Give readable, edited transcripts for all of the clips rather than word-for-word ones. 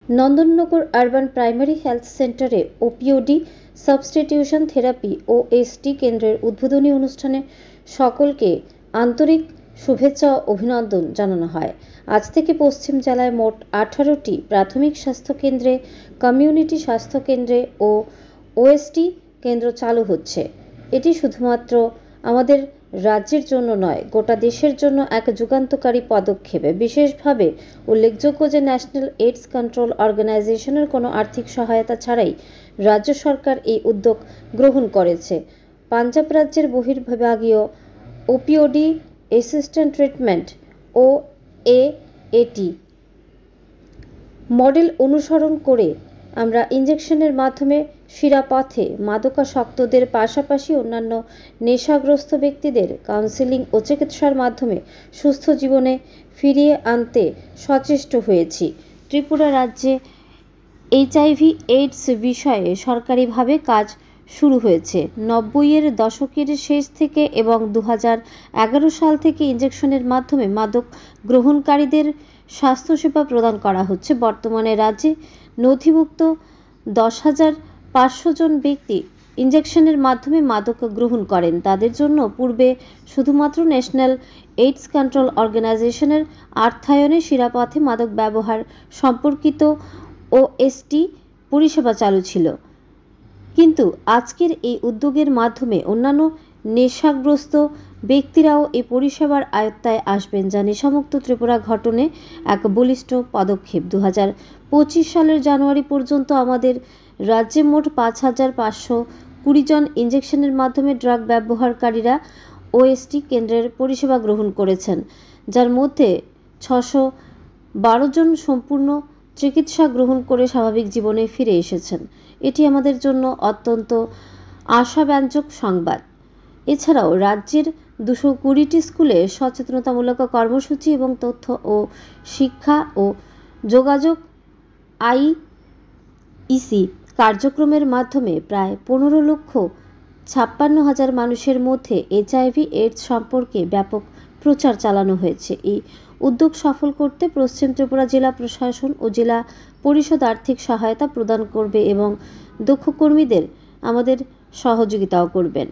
Nandannagar urban primary health সেন্টারে ওপিওডি substitution therapy OST কেন্দ্রের উদ্বোধনী অনুষ্ঠানে সকলকে আন্তরিক শুভেচ্ছা ও অভিনন্দন জানানো হয়। আজ থেকে পশ্চিম জেলায় মোট 18টি প্রাথমিক স্বাস্থ্য কেন্দ্রে, কমিউনিটি স্বাস্থ্য কেন্দ্রে ও ওএসটি কেন্দ্র চালু হচ্ছে। এটি শুধুমাত্র আমাদের রাজ্যের জন্য নয়, গোটা দেশের জন্য এক যুগান্তকারী পদক্ষেপ। বিশেষভাবে উল্লেখযোগ্য যে ন্যাশনাল এইডস কন্ট্রোল অর্গানাইজেশনের কোনো আর্থিক সহায়তা ছাড়াই রাজ্য সরকার এই উদ্যোগ গ্রহণ করেছে। পাঞ্জাব রাজ্যের বহির্বিভাগীয় ওপিওডি অ্যাসিস্ট্যান্ট ট্রিটমেন্ট ও এএটি মডেল অনুসরণ করে আমরা ইনজেকশনের মাধ্যমে শিরাপথে মাদকাসক্তদের পাশাপাশি অন্যান্য নেশাগ্রস্ত ব্যক্তিদের কাউন্সেলিং ও চিকিৎসার মাধ্যমে সুস্থ জীবনে ফিরিয়ে আনতে সচেষ্ট হয়েছি। ত্রিপুরা রাজ্যে এইচআইভি এইডস বিষয়ে সরকারিভাবে কাজ শুরু হয়েছে 90-এর দশকের শেষ থেকে এবং 2011 সাল থেকে ইনজেকশনের মাধ্যমে মাদক গ্রহণকারীদের স্বাস্থ্যসেবা প্রদান করা হচ্ছে। বর্তমানে রাজ্যে নথিভুক্ত 10,500 জন ব্যক্তি ইনজেকশনের মাধ্যমে মাদক গ্রহণ করেন। তাদের জন্য পূর্বে শুধুমাত্র ন্যাশনাল এইডস কন্ট্রোল অর্গানাইজেশনের অর্থায়নে শিরাপথে মাদক ব্যবহার সম্পর্কিত ওএসটি পরিষেবা চালু ছিল, কিন্তু আজকের এই উদ্যোগের মাধ্যমে অন্যান্য নেশাগ্রস্ত ব্যক্তিরাও এই পরিষেবার আওতায় আসবেন, যা নেশামুক্ত ত্রিপুরা গঠনে এক বলিষ্ঠ পদক্ষেপ। 2025 সালের জানুয়ারি পর্যন্ত আমাদের রাজ্যে মোট 5,520 জন ইনজেকশনের মাধ্যমে ড্রাগ ব্যবহারকারীরা ওএসটি কেন্দ্রের পরিষেবা গ্রহণ করেছেন, যার মধ্যে 612 জন সম্পূর্ণ চিকিৎসা গ্রহণ করে স্বাভাবিক জীবনে ফিরে এসেছেন। এটি আমাদের জন্য অত্যন্ত আশাব্যঞ্জক সংবাদ। এছাড়াও রাজ্যের 220টি স্কুলে সচেতনতামূলক কর্মসূচি এবং তথ্য ও শিক্ষা ও যোগাযোগ আইইসি কার্যক্রমের মাধ্যমে প্রায় 15,56,000 মানুষের মধ্যে এইচআইভি এইডস সম্পর্কে ব্যাপক প্রচার চালানো হয়েছে। এই উদ্যোগ সফল করতে পশ্চিম ত্রিপুরা জেলা প্রশাসন ও জেলা পরিষদ আর্থিক সহায়তা প্রদান করবে এবং দক্ষ কর্মীদের আমাদের সহযোগিতাও করবেন।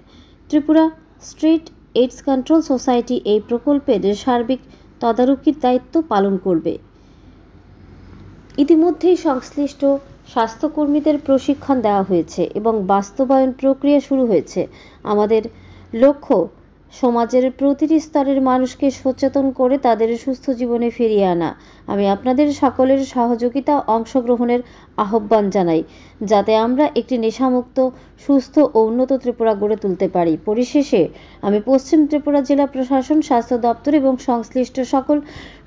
Tripura state AIDS control society এই প্রকল্পের সার্বিক তদারকির দায়িত্ব পালন করবে। ইতিমধ্যেই সংশ্লিষ্ট স্বাস্থ্যকর্মীদের প্রশিক্ষণ দেওয়া হয়েছে এবং বাস্তবায়ন প্রক্রিয়া শুরু হয়েছে। আমাদের লক্ষ্য সমাজের প্রতিটি স্তরের মানুষকে সচেতন করে তাদের সুস্থ জীবনে ফিরিয়ে আনা। আমি আপনাদের সকলের সহযোগিতা ও অংশগ্রহণের আহ্বান জানাই, যাতে আমরা একটি নেশামুক্ত, সুস্থ ও উন্নত ত্রিপুরা গড়ে তুলতে পারি। পরিশেষে আমি পশ্চিম ত্রিপুরা জেলা প্রশাসন, স্বাস্থ্য দপ্তর এবং সংশ্লিষ্ট সকল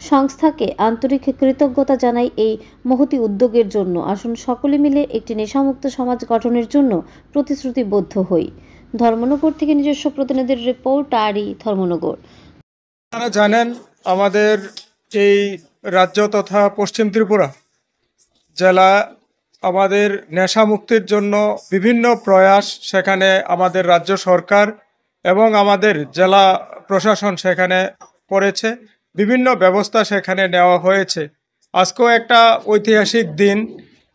সংস্থাকে আন্তরিক কৃতজ্ঞতা জানাই এই মহতি উদ্যোগের জন্য। আসুন সকলে মিলে একটি নেশামুক্ত সমাজ গঠনের জন্য প্রতিশ্রুতিবদ্ধ হই। ধর্মনগর থেকে নিজস্ব প্রতিনিধির রিপোর্ট, আরই ধর্মনগর। আপনারা জানেন আমাদের এই রাজ্য তথা পশ্চিম ত্রিপুরা জেলা আমাদের নেশা মুক্তির জন্য বিভিন্ন প্রয়াস সেখানে আমাদের রাজ্য সরকার এবং আমাদের জেলা প্রশাসন সেখানে করেছে, বিভিন্ন ব্যবস্থা সেখানে নেওয়া হয়েছে। আজকেও একটা ঐতিহাসিক দিন।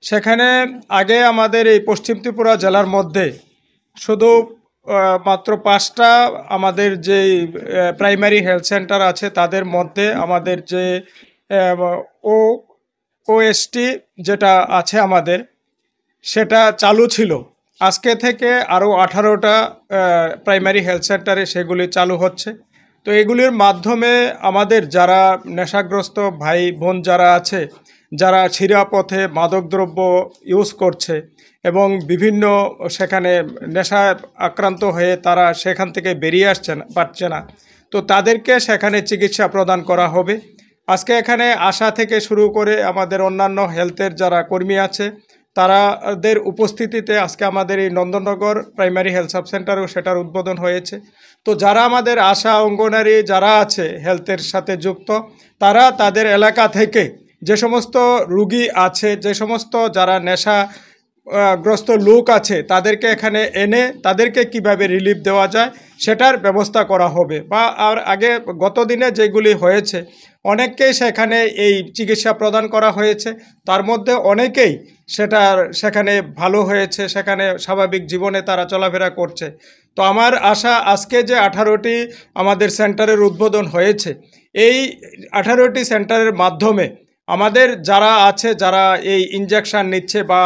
সেখানে আগে আমাদের এই পশ্চিম ত্রিপুরা জেলার মধ্যে শুধু মাত্র 5টা আমাদের যে প্রাইমারি হেলথ সেন্টার আছে তাদের মধ্যে আমাদের যে ওএসটি যেটা আছে আমাদের সেটা চালু ছিল। আজকে থেকে আরও 18টা প্রাইমারি হেলথ সেন্টারে সেগুলি চালু হচ্ছে। তো এগুলির মাধ্যমে আমাদের যারা নেশাগ্রস্ত ভাই বোন যারা আছে, যারা শিরাপথে মাদকদ্রব্য ইউজ করছে এবং বিভিন্ন সেখানে নেশা আক্রান্ত হয়ে তারা সেখান থেকে বেরিয়ে পারছে না, তো তাদেরকে সেখানে চিকিৎসা প্রদান করা হবে। আজকে এখানে আসা থেকে শুরু করে আমাদের অন্যান্য হেলথের যারা কর্মী আছে তাদের উপস্থিতিতে আজকে আমাদের এই নন্দননগর প্রাইমারি হেলথ সাব সেন্টারেও সেটার উদ্বোধন হয়েছে। তো যারা আমাদের আশা অঙ্গনারী যারা আছে হেলথের সাথে যুক্ত, তারা তাদের এলাকা থেকে যে সমস্ত রুগী আছে, যে সমস্ত যারা নেশাগ্রস্ত লোক আছে তাদেরকে এখানে এনে তাদেরকে কিভাবে রিলিফ দেওয়া যায় সেটার ব্যবস্থা করা হবে। বা আর আগে গত দিনে যেগুলি হয়েছে অনেককেই সেখানে এই চিকিৎসা প্রদান করা হয়েছে। তার মধ্যে অনেকেই সেখানে ভালো হয়েছে, সেখানে স্বাভাবিক জীবনে তারা চলাফেরা করছে। তো আমার আশা আজকে যে 18টি আমাদের সেন্টারের উদ্বোধন হয়েছে, এই 18টি সেন্টারের মাধ্যমে আমাদের যারা আছে, যারা এই ইনজেকশন নিচ্ছে বা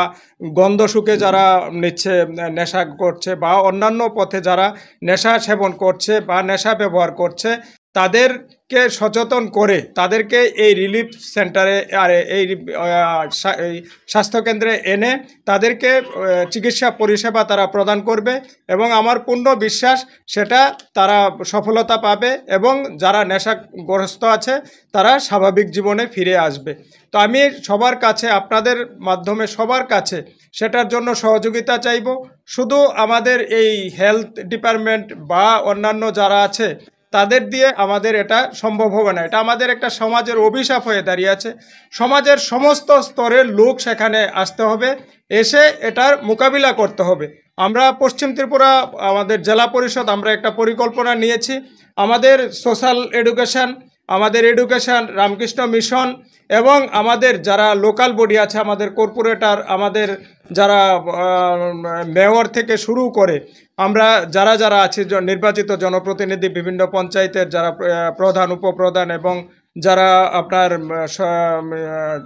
গন্ধ শুকে যারা নিচ্ছে, নেশা করছে বা অন্যান্য পথে যারা নেশা সেবন করছে বা নেশা ব্যবহার করছে, তাদেরকে সচেতন করে তাদেরকে এই রিলিফ সেন্টারে আর এই স্বাস্থ্যকেন্দ্রে এনে তাদেরকে চিকিৎসা পরিষেবা তারা প্রদান করবে এবং আমার পূর্ণ বিশ্বাস সেটা তারা সফলতা পাবে এবং যারা নেশাগ্রস্ত আছে তারা স্বাভাবিক জীবনে ফিরে আসবে। তো আমি সবার কাছে, আপনাদের মাধ্যমে সবার কাছে সেটার জন্য সহযোগিতা চাইব। শুধু আমাদের এই হেলথ ডিপার্টমেন্ট বা অন্যান্য যারা আছে তাদের দিয়ে আমাদের এটা সম্ভব হবে না। এটা আমাদের একটা সমাজের অভিশাপ হয়ে দাঁড়িয়েছে। সমাজের সমস্ত স্তরের লোক সেখানে আসতে হবে, এসে এটার মোকাবিলা করতে হবে। আমরা পশ্চিম ত্রিপুরা আমাদের জেলা পরিষদ আমরা একটা পরিকল্পনা নিয়েছি। আমাদের সোশ্যাল এডুকেশন, আমাদের এডুকেশন, রামকৃষ্ণ মিশন এবং আমাদের যারা লোকাল বডি আছে, আমাদের কর্পোরেটর, আমাদের যারা মেয়র থেকে শুরু করে আমরা যারা আছি নির্বাচিত জনপ্রতিনিধি, বিভিন্ন পঞ্চায়েতের যারা প্রধান, উপপ্রধান এবং যারা আপনার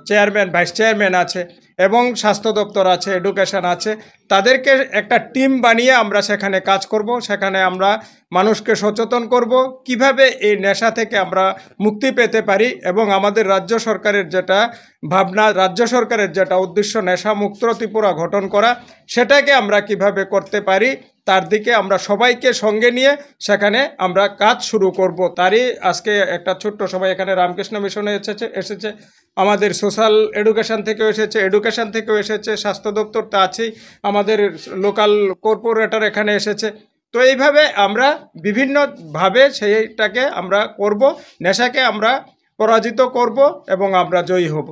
চেয়ারম্যান, ভাইস চেয়ারম্যান আছে এবং স্বাস্থ্য দপ্তর আছে, এডুকেশন আছে, তাদেরকে একটা টিম বানিয়ে আমরা সেখানে কাজ করব। সেখানে আমরা মানুষকে সচেতন করব কিভাবে এই নেশা থেকে আমরা মুক্তি পেতে পারি এবং আমাদের রাজ্য সরকারের যেটা ভাবনা, রাজ্য সরকারের যেটা উদ্দেশ্য নেশা মুক্ত ত্রিপুরা গঠন করা, সেটাকে আমরা কিভাবে করতে পারি তার দিকে আমরা সবাইকে সঙ্গে নিয়ে সেখানে আমরা কাজ শুরু করব। তারই আজকে একটা ছোট্ট সবাই এখানে রামকৃষ্ণ মিশনে এসেছে, আমাদের সোশ্যাল এডুকেশন থেকেও এসেছে, স্বাস্থ্য দপ্তর তো আছেই, আমাদের লোকাল কর্পোরেটর এখানে এসেছে। তো এইভাবে আমরা বিভিন্নভাবে সেইটাকে আমরা করব, নেশাকে আমরা পরাজিত করব এবং আমরা জয়ী হব।